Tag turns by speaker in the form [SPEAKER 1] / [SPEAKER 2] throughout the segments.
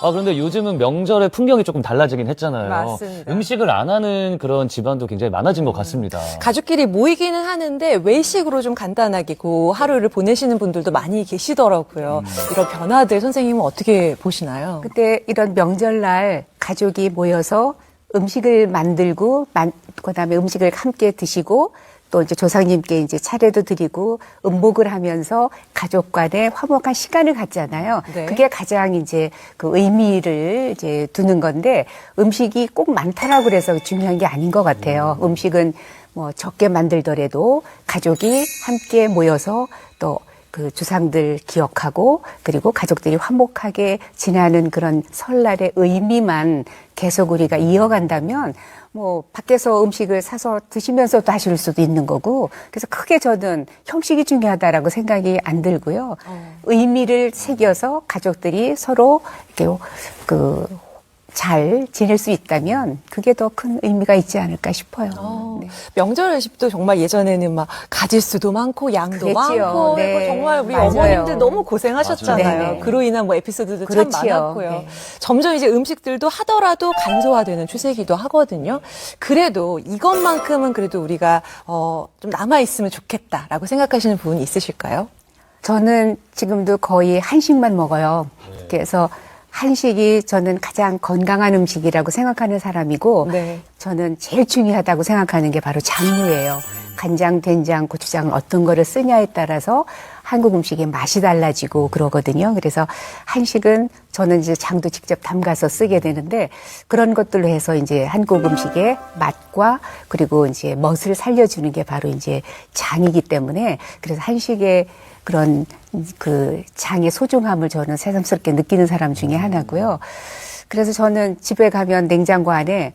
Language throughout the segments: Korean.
[SPEAKER 1] 그런데 요즘은 명절의 풍경이 조금 달라지긴 했잖아요.
[SPEAKER 2] 맞습니다.
[SPEAKER 1] 음식을 안 하는 그런 집안도 굉장히 많아진 것 같습니다.
[SPEAKER 2] 가족끼리 모이기는 하는데 외식으로 좀 간단하게 그 하루를 보내시는 분들도 많이 계시더라고요. 이런 변화들 선생님은 어떻게 보시나요?
[SPEAKER 3] 그때 이런 명절날 가족이 모여서 음식을 만들고, 그다음에 음식을 함께 드시고, 또 이제 조상님께 이제 차례도 드리고 음복을 하면서 가족 간에 화목한 시간을 갖잖아요.
[SPEAKER 2] 네.
[SPEAKER 3] 그게 가장 이제 그 의미를 이제 두는 건데 음식이 꼭 많다라고 그래서 중요한 게 아닌 것 같아요. 음식은 뭐 적게 만들더라도 가족이 함께 모여서 또 그 주상들 기억하고 그리고 가족들이 화목하게 지나는 그런 설날의 의미만 계속 우리가 이어간다면 뭐 밖에서 음식을 사서 드시면서도 하실 수도 있는 거고 그래서 크게 저는 형식이 중요하다라고 생각이 안 들고요. 의미를 새겨서 가족들이 서로 이렇게 잘 지낼 수 있다면 그게 더 큰 의미가 있지 않을까 싶어요. 네.
[SPEAKER 2] 명절 음식도 정말 예전에는 막 가짓수도 많고 양도
[SPEAKER 3] 그랬지요.
[SPEAKER 2] 많고
[SPEAKER 3] 네.
[SPEAKER 2] 그리고 정말 우리
[SPEAKER 3] 맞아요.
[SPEAKER 2] 어머님들 너무 고생하셨잖아요.
[SPEAKER 3] 맞아요. 네.
[SPEAKER 2] 그로 인한 뭐 에피소드도 참
[SPEAKER 3] 그렇지요.
[SPEAKER 2] 많았고요.
[SPEAKER 3] 네.
[SPEAKER 2] 점점 이제 음식들도 하더라도 간소화되는 추세이기도 하거든요. 그래도 이것만큼은 그래도 우리가 좀 남아 있으면 좋겠다라고 생각하시는 부분이 있으실까요?
[SPEAKER 3] 저는 지금도 거의 한식만 먹어요. 그래서 한식이 저는 가장 건강한 음식이라고 생각하는 사람이고
[SPEAKER 2] 네.
[SPEAKER 3] 저는 제일 중요하다고 생각하는 게 바로 장류예요. 간장, 된장, 고추장을 어떤 거를 쓰냐에 따라서 한국 음식의 맛이 달라지고 그러거든요. 그래서 한식은 저는 이제 장도 직접 담가서 쓰게 되는데 그런 것들로 해서 이제 한국 음식의 맛과 그리고 이제 멋을 살려주는 게 바로 이제 장이기 때문에 그래서 한식의 그런 그 장의 소중함을 저는 새삼스럽게 느끼는 사람 중에 하나고요. 그래서 저는 집에 가면 냉장고 안에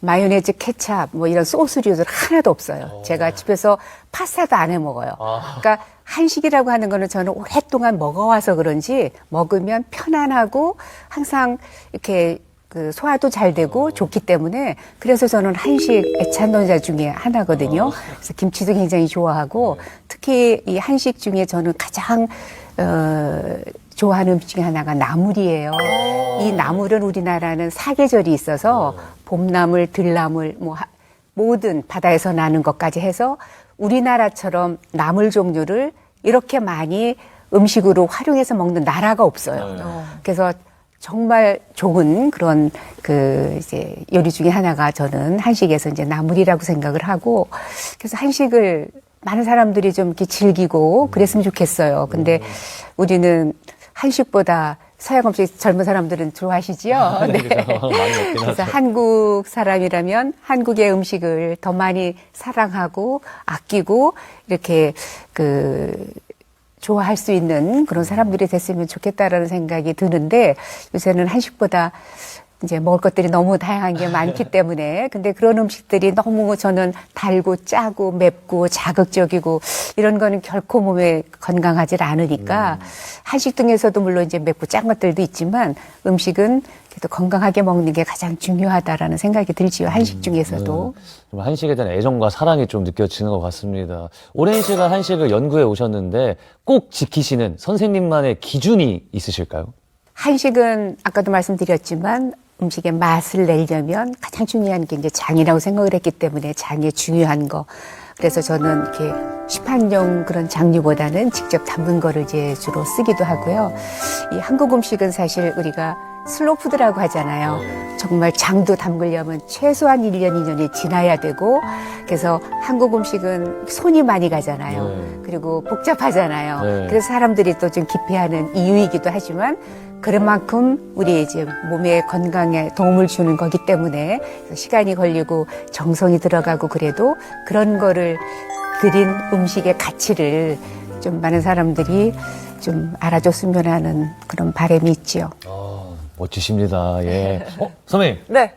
[SPEAKER 3] 마요네즈, 케찹, 뭐 이런 소스류들 하나도 없어요. 제가 집에서 파스타도 안 해 먹어요. 그러니까 한식이라고 하는 거는 저는 오랫동안 먹어와서 그런지 먹으면 편안하고 항상 이렇게 그 소화도 잘 되고 좋기 때문에 그래서 저는 한식 애찬론자 중에 하나거든요. 그래서 김치도 굉장히 좋아하고 특히 이 한식 중에 저는 가장 좋아하는 음식 중에 하나가 나물이에요. 이 나물은 우리나라는 사계절이 있어서 봄나물, 들나물, 뭐 모든 바다에서 나는 것까지 해서 우리나라처럼 나물 종류를 이렇게 많이 음식으로 활용해서 먹는 나라가 없어요. 그래서 정말 좋은 그런 이제 요리 중에 하나가 저는 한식에서 이제 나물이라고 생각을 하고 그래서 한식을 많은 사람들이 좀 이렇게 즐기고 그랬으면 좋겠어요. 근데 우리는 한식보다 서양 음식 젊은 사람들은 좋아하시지요.
[SPEAKER 1] 네. 그렇죠. 많이 먹긴
[SPEAKER 3] 그래서
[SPEAKER 1] 하죠.
[SPEAKER 3] 한국 사람이라면 한국의 음식을 더 많이 사랑하고 아끼고 이렇게 좋아할 수 있는 그런 사람들이 됐으면 좋겠다라는 생각이 드는데 요새는 한식보다 이제 먹을 것들이 너무 다양한 게 많기 때문에 근데 그런 음식들이 너무 저는 달고 짜고 맵고 자극적이고 이런 거는 결코 몸에 건강하지 않으니까 한식 등에서도 물론 이제 맵고 짠 것들도 있지만 음식은 그래도 건강하게 먹는 게 가장 중요하다라는 생각이 들지요. 한식 중에서도.
[SPEAKER 1] 좀 한식에 대한 애정과 사랑이 좀 느껴지는 것 같습니다. 오랜 시간 한식을 연구해 오셨는데 꼭 지키시는 선생님만의 기준이 있으실까요?
[SPEAKER 3] 한식은 아까도 말씀드렸지만 음식의 맛을 내려면 가장 중요한 게 이제 장이라고 생각을 했기 때문에 장의 중요한 거. 그래서 저는 이렇게 시판용 그런 장류보다는 직접 담근 거를 이제 주로 쓰기도 하고요. 이 한국 음식은 사실 우리가 슬로푸드라고 하잖아요. 정말 장도 담그려면 최소한 1년, 2년이 지나야 되고 그래서 한국 음식은 손이 많이 가잖아요. 그리고 복잡하잖아요. 그래서 사람들이 또 좀 기피하는 이유이기도 하지만 그런 만큼 우리 이제 몸의 건강에 도움을 주는 거기 때문에 시간이 걸리고 정성이 들어가고 그래도 그런 거를 들인 음식의 가치를 좀 많은 사람들이 좀 알아줬으면 하는 그런 바람이 있지요.
[SPEAKER 1] 멋지십니다. 예. 선생님.
[SPEAKER 2] 네.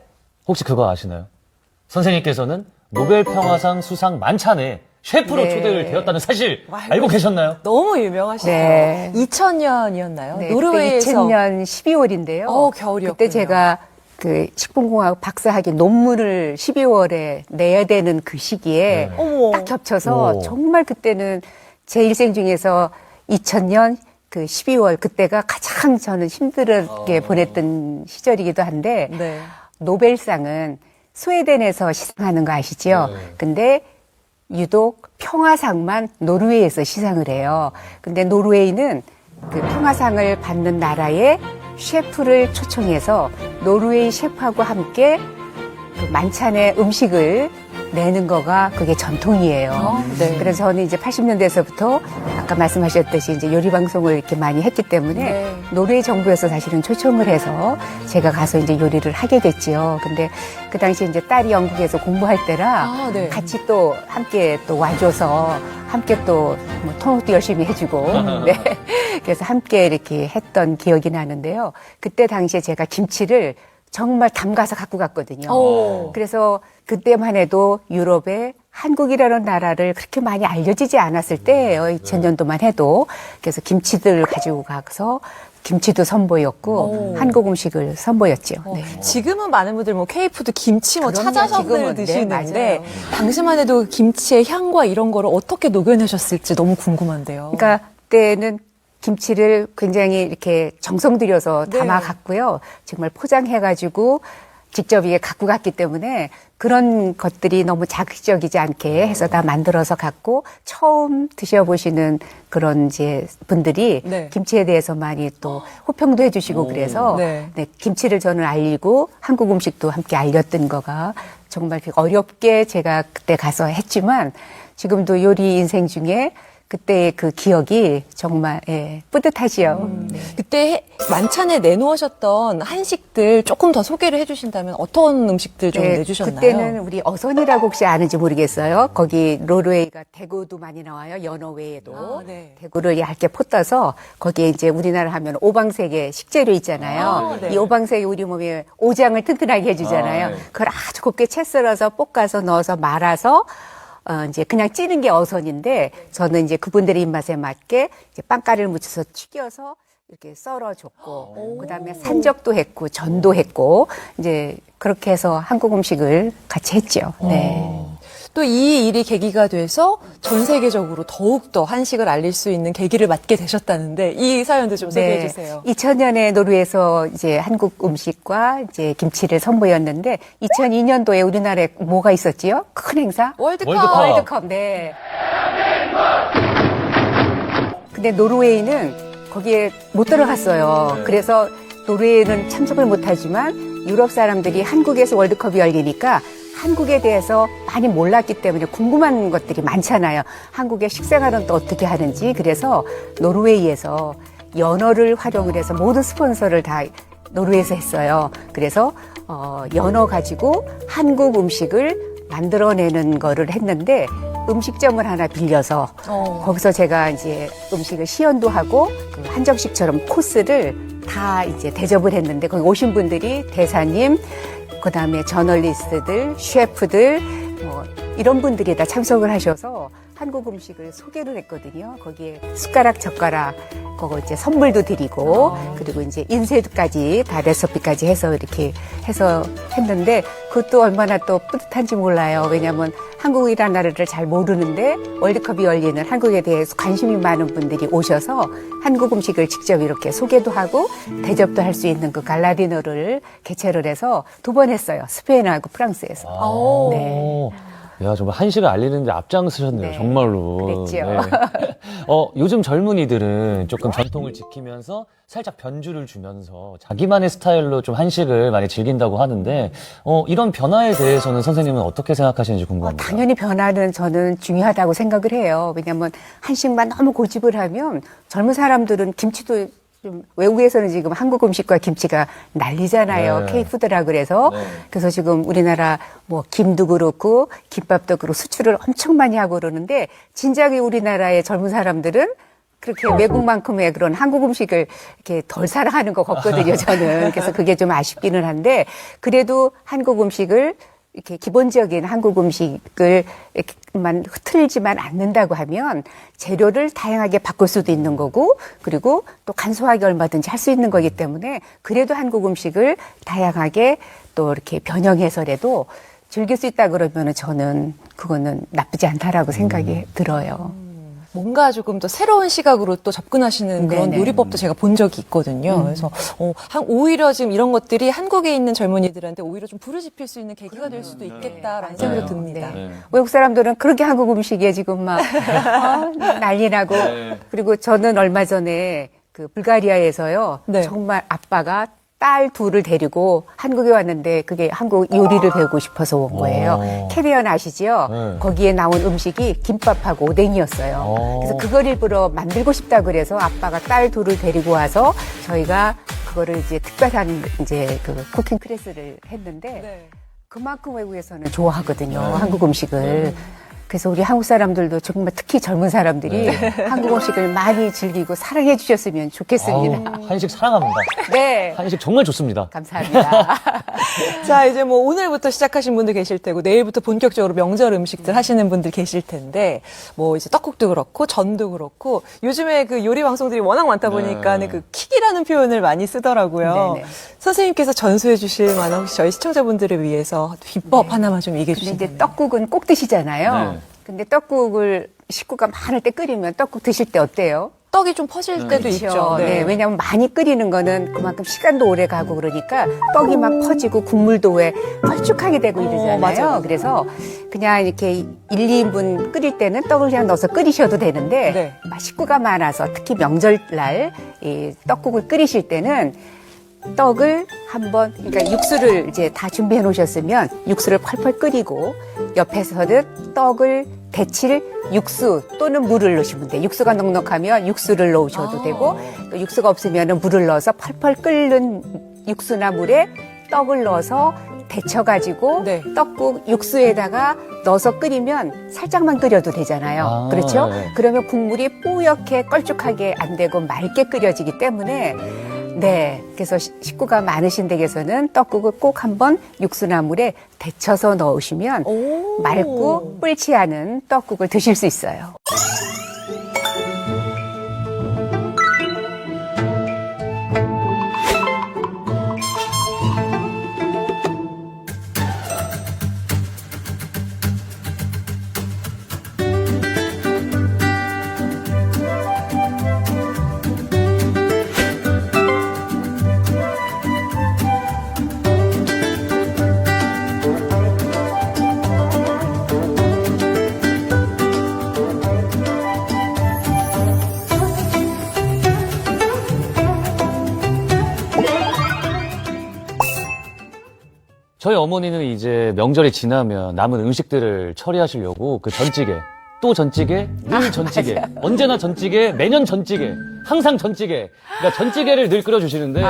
[SPEAKER 1] 혹시 그거 아시나요? 선생님께서는 노벨 평화상 수상 만찬에 셰프로
[SPEAKER 3] 네.
[SPEAKER 1] 초대를 되었다는 사실 알고 계셨나요?
[SPEAKER 2] 너무 유명하시죠.
[SPEAKER 3] 네.
[SPEAKER 2] 2000년이었나요?
[SPEAKER 3] 네,
[SPEAKER 2] 노르웨이에서
[SPEAKER 3] 2000년 12월인데요.
[SPEAKER 2] 겨울이었군요.
[SPEAKER 3] 그때 제가 식품공학 박사학위 논문을 12월에 내야 되는 그 시기에
[SPEAKER 2] 어머.
[SPEAKER 3] 딱 겹쳐서
[SPEAKER 1] 오.
[SPEAKER 3] 정말 그때는 제 일생 중에서 2000년 그 12월 그때가 가장 저는 힘들게 보냈던 시절이기도 한데
[SPEAKER 2] 네.
[SPEAKER 3] 노벨상은 스웨덴에서 시상하는 거 아시죠? 근데 유독 평화상만 노르웨이에서 시상을 해요. 근데 노르웨이는 그 평화상을 받는 나라의 셰프를 초청해서 노르웨이 셰프하고 함께 그 만찬의 음식을 내는 거가 그게 전통이에요.
[SPEAKER 2] 네.
[SPEAKER 3] 그래서 저는 이제 80년대에서부터 아까 말씀하셨듯이 이제 요리 방송을 이렇게 많이 했기 때문에
[SPEAKER 2] 네.
[SPEAKER 3] 노르웨이 정부에서 사실은 초청을 해서 제가 가서 이제 요리를 하게 됐지요. 근데 그 당시에 이제 딸이 영국에서 공부할 때라
[SPEAKER 2] 아, 네.
[SPEAKER 3] 같이 또 함께 또 와줘서 함께 또 뭐 통역도 열심히 해주고 네. 그래서 함께 이렇게 했던 기억이 나는데요. 그때 당시에 제가 김치를 정말 담가서 갖고 갔거든요.
[SPEAKER 2] 오.
[SPEAKER 3] 그래서 그때만 해도 유럽에 한국이라는 나라를 그렇게 많이 알려지지 않았을 때예요. 2000년도만 해도. 그래서 김치들을 가지고 가서 김치도 선보였고 한국 음식을 선보였죠. 네.
[SPEAKER 2] 지금은 많은 분들 뭐 케이푸드 김치 뭐
[SPEAKER 3] 그럼요,
[SPEAKER 2] 찾아서
[SPEAKER 3] 지금은.
[SPEAKER 2] 드시는데
[SPEAKER 3] 네, 맞아요.
[SPEAKER 2] 당시만 해도 김치의 향과 이런 거를 어떻게 녹여내셨을지 너무 궁금한데요.
[SPEAKER 3] 그러니까 그때는 김치를 굉장히 이렇게 정성 들여서
[SPEAKER 2] 네.
[SPEAKER 3] 담아갔고요. 정말 포장해가지고 직접 이게 갖고 갔기 때문에 그런 것들이 너무 자극적이지 않게 해서 다 만들어서 갖고 처음 드셔보시는 그런 이제 분들이
[SPEAKER 2] 네.
[SPEAKER 3] 김치에 대해서 많이 또 호평도 해주시고 그래서
[SPEAKER 2] 네.
[SPEAKER 3] 네, 김치를 저는 알리고 한국 음식도 함께 알렸던 거가 정말 어렵게 제가 그때 가서 했지만 지금도 요리 인생 중에 그때의 그 기억이 정말 예, 뿌듯하지요. 네.
[SPEAKER 2] 그때 만찬에 내놓으셨던 한식들 조금 더 소개를 해주신다면 어떤 음식들 좀
[SPEAKER 3] 네,
[SPEAKER 2] 내주셨나요?
[SPEAKER 3] 그때는 우리 어선이라고 혹시 아는지 모르겠어요. 거기 노르웨이가 대구도 많이 나와요. 연어 외에도
[SPEAKER 2] 아, 네.
[SPEAKER 3] 대구를 얇게 포떠서 거기에 이제 우리나라 하면 오방색의 식재료 있잖아요.
[SPEAKER 2] 아, 네.
[SPEAKER 3] 이 오방색이 우리 몸에 오장을 튼튼하게 해주잖아요. 그걸 아주 곱게 채 썰어서 볶아서 넣어서 말아서 이제 그냥 찌는 게 어선인데 저는 이제 그분들의 입맛에 맞게 이제 빵가루를 묻혀서 튀겨서 이렇게 썰어줬고 그다음에 산적도 했고 전도 했고 이제 그렇게 해서 한국 음식을 같이 했죠. 네.
[SPEAKER 2] 또 이 일이 계기가 돼서 전 세계적으로 더욱더 한식을 알릴 수 있는 계기를 맞게 되셨다는데 이 사연도 좀 소개해 주세요.
[SPEAKER 3] 2000년에 노르웨이에서 이제 한국 음식과 이제 김치를 선보였는데 2002년도에 우리나라에 뭐가 있었지요? 큰 행사?
[SPEAKER 2] 월드컵.
[SPEAKER 3] 월드컵. 네. 근데 노르웨이는 거기에 못 들어갔어요. 그래서 노르웨이는 참석을 못하지만 유럽 사람들이 한국에서 월드컵이 열리니까 한국에 대해서 많이 몰랐기 때문에 궁금한 것들이 많잖아요. 한국의 식생활은 또 어떻게 하는지. 그래서 노르웨이에서 연어를 활용을 해서 모든 스폰서를 다 노르웨이에서 했어요. 그래서 연어 가지고 한국 음식을 만들어내는 거를 했는데 음식점을 하나 빌려서 거기서 제가 이제 음식을 시연도 하고 그 한정식처럼 코스를 다 이제 대접을 했는데 거기 오신 분들이 대사님, 그다음에 저널리스트들, 셰프들 뭐 이런 분들이 다 참석을 하셔서 한국 음식을 소개를 했거든요. 거기에 숟가락, 젓가락, 그거 이제 선물도 드리고, 그리고 이제 인쇄도까지 다 레시피까지 해서 이렇게 해서 했는데, 그것도 얼마나 또 뿌듯한지 몰라요. 왜냐면 한국이라는 나라를 잘 모르는데, 월드컵이 열리는 한국에 대해서 관심이 많은 분들이 오셔서 한국 음식을 직접 이렇게 소개도 하고, 대접도 할 수 있는 그 갈라디노를 개최를 해서 2번 했어요. 스페인하고 프랑스에서. 네.
[SPEAKER 1] 야, 정말 한식을 알리는데 앞장서셨네요.
[SPEAKER 3] 네,
[SPEAKER 1] 정말로.
[SPEAKER 3] 그랬죠.
[SPEAKER 1] 요즘 젊은이들은 조금 전통을 지키면서 살짝 변주를 주면서 자기만의 스타일로 좀 한식을 많이 즐긴다고 하는데, 이런 변화에 대해서는 선생님은 어떻게 생각하시는지 궁금합니다.
[SPEAKER 3] 당연히 변화는 저는 중요하다고 생각을 해요. 왜냐하면 한식만 너무 고집을 하면 젊은 사람들은 김치도 좀 외국에서는 지금 한국 음식과 김치가 난리잖아요.
[SPEAKER 1] 네.
[SPEAKER 3] K푸드라 그래서. 그래서 지금 우리나라 뭐 김도 그렇고 김밥도 그렇고 수출을 엄청 많이 하고 그러는데 진작에 우리나라의 젊은 사람들은 그렇게 외국만큼의 그런 한국 음식을 이렇게 덜 사랑하는 것 같거든요, 저는. 그래서 그게 좀 아쉽기는 한데 그래도 한국 음식을 이렇게 기본적인 한국 음식을 이렇게만 흐트리지만 않는다고 하면 재료를 다양하게 바꿀 수도 있는 거고 그리고 또 간소하게 얼마든지 할 수 있는 거기 때문에 그래도 한국 음식을 다양하게 또 이렇게 변형해서라도 즐길 수 있다 그러면 저는 그거는 나쁘지 않다라고 생각이 들어요.
[SPEAKER 2] 뭔가 조금 더 새로운 시각으로 또 접근하시는 그런
[SPEAKER 3] 네네.
[SPEAKER 2] 요리법도 제가 본 적이 있거든요. 그래서 오히려 지금 이런 것들이 한국에 있는 젊은이들한테 오히려 좀 부르짖힐 수 있는 계기가 될 수도 있겠다라는 생각이 듭니다.
[SPEAKER 1] 네.
[SPEAKER 3] 외국 사람들은 그렇게 한국 음식에 지금 막 난리 나고
[SPEAKER 1] 네.
[SPEAKER 3] 그리고 저는 얼마 전에 그 불가리아에서요
[SPEAKER 2] 네.
[SPEAKER 3] 정말 아빠가 딸 둘을 데리고 한국에 왔는데 그게 한국 요리를 배우고 싶어서 온 거예요.
[SPEAKER 1] 오.
[SPEAKER 3] 캐리언 아시죠?
[SPEAKER 1] 네.
[SPEAKER 3] 거기에 나온 음식이 김밥하고 오뎅이었어요.
[SPEAKER 1] 오.
[SPEAKER 3] 그래서 그걸 일부러 만들고 싶다 그래서 아빠가 딸 둘을 데리고 와서 저희가 그거를 이제 특별한 이제 그 쿠킹 클래스를 했는데
[SPEAKER 2] 네.
[SPEAKER 3] 그만큼 외국에서는 좋아하거든요. 한국 음식을. 그래서 우리 한국 사람들도 정말 특히 젊은 사람들이 한국 음식을 많이 즐기고 사랑해 주셨으면 좋겠습니다.
[SPEAKER 1] 아우, 한식 사랑합니다.
[SPEAKER 3] 네.
[SPEAKER 1] 한식 정말 좋습니다.
[SPEAKER 3] 감사합니다.
[SPEAKER 2] 자, 이제 뭐 오늘부터 시작하신 분들 계실 테고 내일부터 본격적으로 명절 음식들 하시는 분들 계실 텐데 뭐 이제 떡국도 그렇고 전도 그렇고 요즘에 그 요리 방송들이 워낙 많다 보니까
[SPEAKER 1] 네.
[SPEAKER 2] 그 킥이라는 표현을 많이 쓰더라고요.
[SPEAKER 3] 네네.
[SPEAKER 2] 선생님께서 전수해 주실 만한 혹시 저희 시청자분들을 위해서 비법 하나만 좀 얘기해
[SPEAKER 3] 근데
[SPEAKER 2] 주시면
[SPEAKER 3] 이제 떡국은 꼭 드시잖아요.
[SPEAKER 1] 네.
[SPEAKER 3] 근데 떡국을 식구가 많을 때 끓이면 떡국 드실 때 어때요?
[SPEAKER 2] 떡이 좀 퍼질 때도
[SPEAKER 3] 그렇죠.
[SPEAKER 2] 있죠.
[SPEAKER 3] 네. 왜냐하면 많이 끓이는 거는 그만큼 시간도 오래 가고 그러니까 떡이 막 퍼지고 국물도 왜 걸쭉하게 되고 이러잖아요.
[SPEAKER 2] 맞아요.
[SPEAKER 3] 그래서 그냥 이렇게 1, 2인분 끓일 때는 떡을 그냥 넣어서 끓이셔도 되는데
[SPEAKER 2] 네.
[SPEAKER 3] 막 식구가 많아서 특히 명절날 이 떡국을 끓이실 때는 떡을 한번 그러니까 육수를 이제 다 준비해 놓으셨으면 육수를 펄펄 끓이고 옆에서는 떡을 데칠 육수 또는 물을 넣으시면 돼요. 육수가 넉넉하면 육수를 넣으셔도 되고 또 육수가 없으면 물을 넣어서 펄펄 끓는 육수나 물에 떡을 넣어서 데쳐가지고
[SPEAKER 2] 네.
[SPEAKER 3] 떡국 육수에다가 넣어서 끓이면 살짝만 끓여도 되잖아요.
[SPEAKER 1] 아,
[SPEAKER 3] 그렇죠?
[SPEAKER 1] 네.
[SPEAKER 3] 그러면 국물이 뽀얗게 걸쭉하게 안 되고 맑게 끓여지기 때문에 네. 그래서 식구가 많으신 댁에서는 떡국을 꼭 한번 육수나 물에 데쳐서 넣으시면
[SPEAKER 2] 오.
[SPEAKER 3] 맑고 뿔치 않은 떡국을 드실 수 있어요.
[SPEAKER 1] 저희 어머니는 이제 명절이 지나면 남은 음식들을 처리하시려고 그 전찌개, 또 전찌개, 늘 전찌개, 언제나 전찌개, 매년 전찌개, 항상 전찌개. 그러니까 전찌개를 늘 끓여주시는데,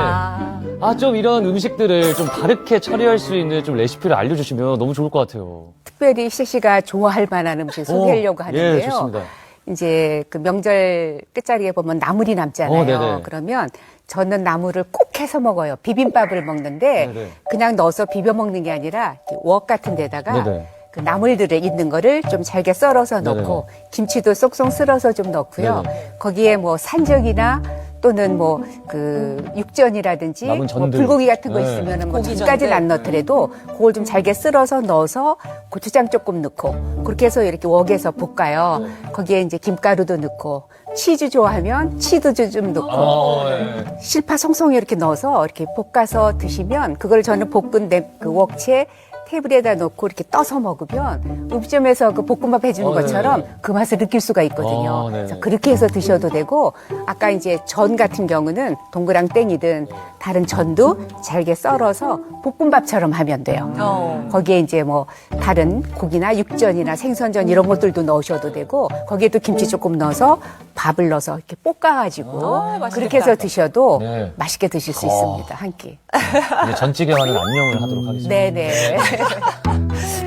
[SPEAKER 1] 좀 이런 음식들을 좀 다르게 처리할 수 있는 좀 레시피를 알려주시면 너무 좋을 것 같아요.
[SPEAKER 3] 특별히 씨가 좋아할 만한 음식 소개하려고 하는데요.
[SPEAKER 1] 예, 좋습니다.
[SPEAKER 3] 이제 그 명절 끝자리에 보면 나물이 남잖아요.
[SPEAKER 1] 네네.
[SPEAKER 3] 그러면 저는 나물을 꼭 해서 먹어요. 비빔밥을 먹는데
[SPEAKER 1] 네네.
[SPEAKER 3] 그냥 넣어서 비벼 먹는 게 아니라 이렇게 웍 같은 데다가
[SPEAKER 1] 네네.
[SPEAKER 3] 그 나물들을 있는 거를 좀 잘게 썰어서
[SPEAKER 1] 네네.
[SPEAKER 3] 넣고 김치도 쏙쏙 쓸어서 좀 넣고요.
[SPEAKER 1] 네네.
[SPEAKER 3] 거기에 뭐 산적이나 또는 뭐 그 육전이라든지
[SPEAKER 1] 남은
[SPEAKER 3] 뭐
[SPEAKER 1] 전들.
[SPEAKER 3] 불고기 같은 거
[SPEAKER 1] 네.
[SPEAKER 3] 있으면은 뭐
[SPEAKER 2] 고기전들.
[SPEAKER 3] 전까지는 안 넣더라도 그걸 좀 잘게 쓸어서 넣어서 고추장 조금 넣고 그렇게 해서 이렇게 웍에서 볶아요. 거기에 이제 김가루도 넣고 치즈 좋아하면 치즈도 좀 넣고
[SPEAKER 1] 네.
[SPEAKER 3] 실파 송송 이렇게 넣어서 이렇게 볶아서 드시면 그걸 저는 볶은 그 웍채 테이블에다 놓고 이렇게 떠서 먹으면 음식점에서 그 볶음밥 해주는
[SPEAKER 1] 네.
[SPEAKER 3] 것처럼 그 맛을 느낄 수가 있거든요.
[SPEAKER 1] 네.
[SPEAKER 3] 그래서 그렇게 해서 드셔도 되고 아까 이제 전 같은 경우는 동그랑땡이든 다른 전도 잘게 썰어서 볶음밥처럼 하면 돼요. 거기에 이제 뭐 다른 고기나 육전이나 생선전 이런 것들도 넣으셔도 되고 거기에도 김치 조금 넣어서 밥을 넣어서 이렇게 볶아가지고
[SPEAKER 2] 맛있겠다.
[SPEAKER 3] 그렇게 해서 드셔도
[SPEAKER 1] 네.
[SPEAKER 3] 맛있게 드실 수 있습니다. 한 끼.
[SPEAKER 1] 이제 전찌개와는 안녕을 하도록 하겠습니다.
[SPEAKER 3] 네네.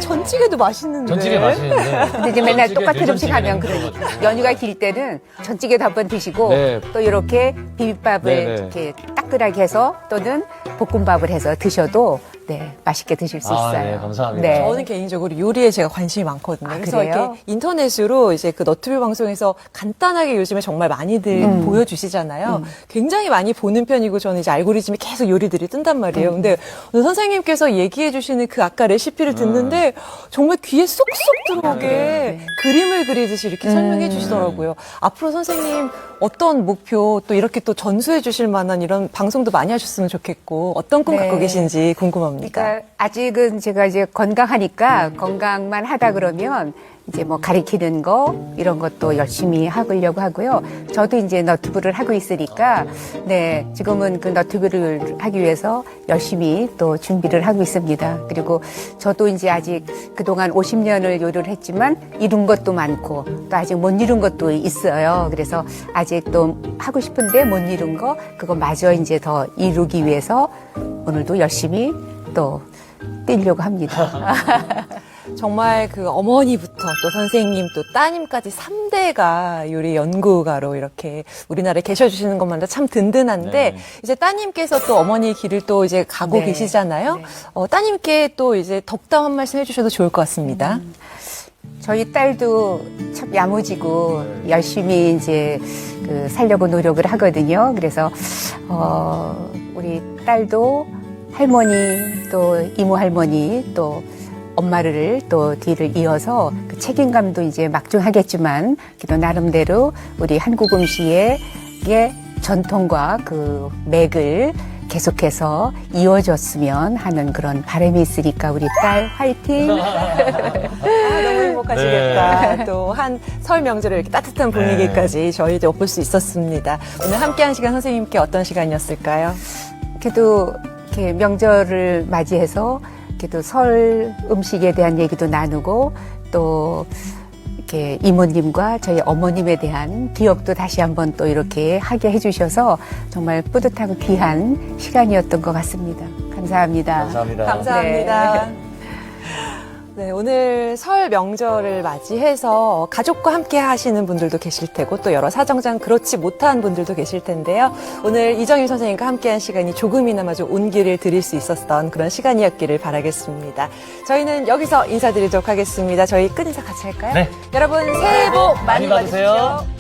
[SPEAKER 2] 전찌개도 맛있는데.
[SPEAKER 1] 전찌개 맛있는데.
[SPEAKER 3] 근데 이제 맨날
[SPEAKER 1] 전찌개,
[SPEAKER 3] 똑같은 음식 하면
[SPEAKER 1] 들전찌개는
[SPEAKER 3] 그러니까 연휴가 길 때는 전찌개도 한번 드시고
[SPEAKER 1] 네.
[SPEAKER 3] 또 이렇게 비빔밥을
[SPEAKER 1] 네, 네.
[SPEAKER 3] 이렇게 따끈하게 해서 또는 볶음밥을 해서 드셔도 네, 맛있게 드실 수
[SPEAKER 1] 아,
[SPEAKER 3] 있어요.
[SPEAKER 1] 네, 감사합니다.
[SPEAKER 3] 네.
[SPEAKER 2] 저는 개인적으로 요리에 제가 관심이 많거든요.
[SPEAKER 3] 아,
[SPEAKER 2] 그래서
[SPEAKER 3] 그래요?
[SPEAKER 2] 이렇게 인터넷으로 이제 그 너튜브 방송에서 간단하게 요즘에 정말 많이들 보여주시잖아요. 굉장히 많이 보는 편이고 저는 이제 알고리즘이 계속 요리들이 뜬단 말이에요. 근데 오늘 선생님께서 얘기해 주시는 그 아까 레시피를 듣는데 정말 귀에 쏙쏙 들어오게 그림을 그리듯이 이렇게 설명해 주시더라고요. 앞으로 선생님 어떤 목표 또 이렇게 또 전수해 주실 만한 이런 방송도 많이 하셨으면 좋겠고 어떤 꿈
[SPEAKER 3] 네.
[SPEAKER 2] 갖고 계신지 궁금합니다.
[SPEAKER 3] 그러니까 아직은 제가 이제 건강하니까 건강만 하다 그러면 이제 뭐 가리키는 거 이런 것도 열심히 하려고 하고요. 저도 이제 너튜브를 하고 있으니까 네, 지금은 그 너튜브를 하기 위해서 열심히 또 준비를 하고 있습니다. 그리고 저도 이제 아직 그동안 50년을 요리를 했지만 이룬 것도 많고 또 아직 못 이룬 것도 있어요. 그래서 아직 또 하고 싶은데 못 이룬 거 그거 마저 이제 더 이루기 위해서 오늘도 열심히 또 뛰려고 합니다.
[SPEAKER 2] 정말 그 어머니부터 또 선생님 또 따님까지 3대가 요리 연구가로 이렇게 우리나라에 계셔주시는 것만도 참 든든한데
[SPEAKER 1] 네.
[SPEAKER 2] 이제 따님께서 또 어머니 길을 또 이제 가고
[SPEAKER 3] 네.
[SPEAKER 2] 계시잖아요.
[SPEAKER 3] 네.
[SPEAKER 2] 따님께 또 이제 덕담 한 말씀 해주셔도 좋을 것 같습니다.
[SPEAKER 3] 저희 딸도 참 야무지고 열심히 이제 그 살려고 노력을 하거든요. 그래서 우리 딸도 할머니 또 이모 할머니 또 엄마를 또 뒤를 이어서 그 책임감도 이제 막중하겠지만 그래도 나름대로 우리 한국 음식의 전통과 그 맥을 계속해서 이어졌으면 하는 그런 바람이 있으니까 우리 딸 화이팅!
[SPEAKER 2] 너무 행복하시겠다. 또 한 설 명절에 이렇게 따뜻한 분위기까지 저희도 엿볼 수 있었습니다. 오늘 함께한 시간 선생님께 어떤 시간이었을까요?
[SPEAKER 3] 그래도 이렇게 명절을 맞이해서 그래도 설 음식에 대한 얘기도 나누고 또 이렇게 이모님과 저희 어머님에 대한 기억도 다시 한번 또 이렇게 하게 해주셔서 정말 뿌듯하고 귀한 시간이었던 것 같습니다. 감사합니다.
[SPEAKER 1] 감사합니다.
[SPEAKER 2] 감사합니다. 네, 오늘 설 명절을 맞이해서 가족과 함께 하시는 분들도 계실 테고 또 여러 사정상 그렇지 못한 분들도 계실 텐데요. 오늘 이정임 선생님과 함께한 시간이 조금이나마 좀 온기를 드릴 수 있었던 그런 시간이었기를 바라겠습니다. 저희는 여기서 인사드리도록 하겠습니다. 저희 끝인사 같이 할까요?
[SPEAKER 1] 네.
[SPEAKER 2] 여러분 새해 복 많이
[SPEAKER 1] 많이 받으세요.
[SPEAKER 2] 받으십시오.